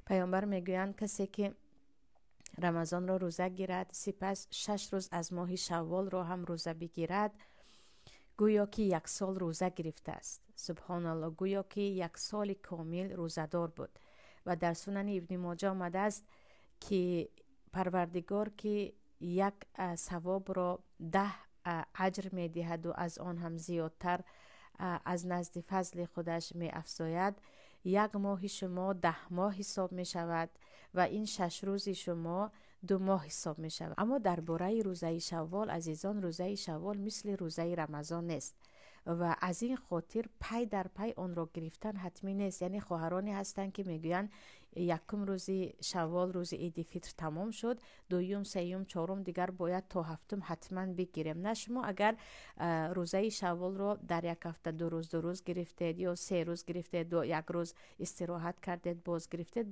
پیامبر میگویند کسی که رمضان را روزه گیرد سپس 6 روز از ماه شوال را هم روزه بگیرد گویا که 1 سال روزه گرفته است. سبحان الله، گویا که 1 سال کامل روزه دار بود. و در سنن ابن ماجه آمده است که پروردگار که یک ثواب را 10 اجر می دهد و از آن هم زیادتر از نزد فضل خودش می افزاید. 1 ماه شما 10 ماه حساب می شود و این 6 روز شما 2 ماه حساب می شود. اما درباره روزه شوال عزیزان، روزه شوال مثل روزه رمضان نیست و از این خاطر پی در پی آن را گرفتن حتمی نیست. یعنی خواهرانی هستند که میگویند 1 روز شوال روز عید فطر تمام شد، 2م 3م 4م دیگر باید تا 7م حتما بگیریم. نه، شما اگر روزه شوال را در 1 هفته 2 روز گرفتید یا 3 روز گرفتید و 1 روز استراحت کردید باز گرفتید،